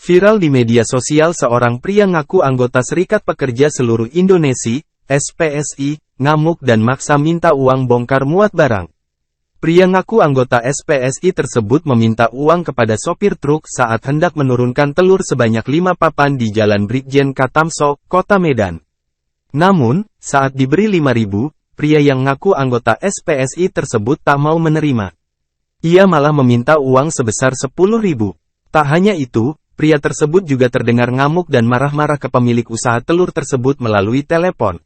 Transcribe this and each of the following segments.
Viral di media sosial seorang pria ngaku anggota Serikat Pekerja Seluruh Indonesia, SPSI, ngamuk dan maksa minta uang bongkar muat barang. Pria ngaku anggota SPSI tersebut meminta uang kepada sopir truk saat hendak menurunkan telur sebanyak 5 papan di Jalan Brigjen Katamso, Kota Medan. Namun, saat diberi 5.000, pria yang ngaku anggota SPSI tersebut tak mau menerima. Ia malah meminta uang sebesar 10.000. Tak hanya itu, pria tersebut juga terdengar ngamuk dan marah-marah ke pemilik usaha telur tersebut melalui telepon.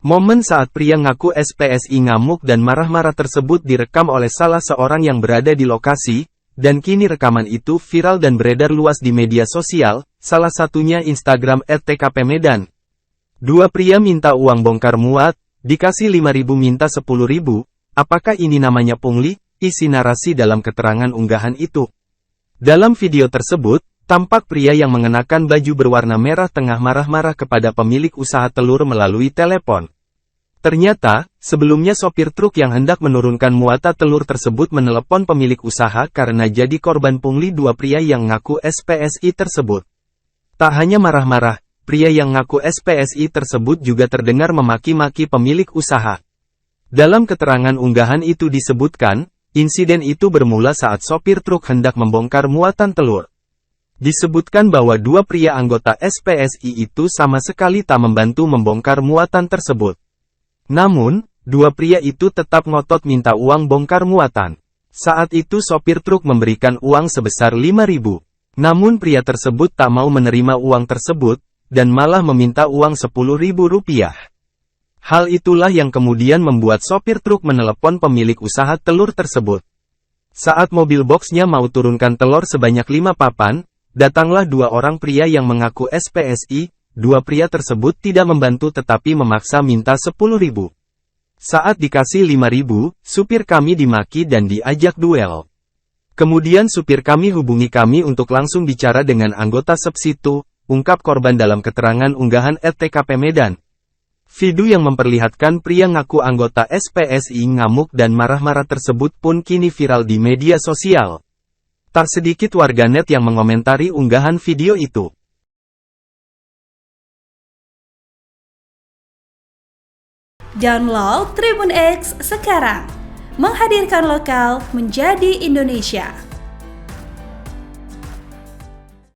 Momen saat pria ngaku SPSI ngamuk dan marah-marah tersebut direkam oleh salah seorang yang berada di lokasi, dan kini rekaman itu viral dan beredar luas di media sosial, salah satunya Instagram @tkpmedan. Dua pria minta uang bongkar muat, dikasih 5.000 minta 10.000, apakah ini namanya pungli? Isi narasi dalam keterangan unggahan itu. Dalam video tersebut, tampak pria yang mengenakan baju berwarna merah tengah marah-marah kepada pemilik usaha telur melalui telepon. Ternyata, sebelumnya sopir truk yang hendak menurunkan muatan telur tersebut menelepon pemilik usaha karena jadi korban pungli dua pria yang ngaku SPSI tersebut. Tak hanya marah-marah, pria yang ngaku SPSI tersebut juga terdengar memaki-maki pemilik usaha. Dalam keterangan unggahan itu disebutkan, insiden itu bermula saat sopir truk hendak membongkar muatan telur. Disebutkan bahwa dua pria anggota SPSI itu sama sekali tak membantu membongkar muatan tersebut. Namun, dua pria itu tetap ngotot minta uang bongkar muatan. Saat itu sopir truk memberikan uang sebesar 5.000. Namun pria tersebut tak mau menerima uang tersebut, dan malah meminta uang 10.000 rupiah. Hal itulah yang kemudian membuat sopir truk menelepon pemilik usaha telur tersebut. Saat mobil boxnya mau turunkan telur sebanyak 5 papan, datanglah dua orang pria yang mengaku SPSI. Dua pria tersebut tidak membantu tetapi memaksa minta 10.000. Saat dikasih 5.000, supir kami dimaki dan diajak duel. Kemudian supir kami hubungi kami untuk langsung bicara dengan anggota Sepsitu, ungkap korban dalam keterangan unggahan @tkpmedan. Video yang memperlihatkan pria ngaku anggota SPSI ngamuk dan marah-marah tersebut pun kini viral di media sosial. Tak sedikit warganet yang mengomentari unggahan video itu. Download Tribun X sekarang, menghadirkan lokal menjadi Indonesia.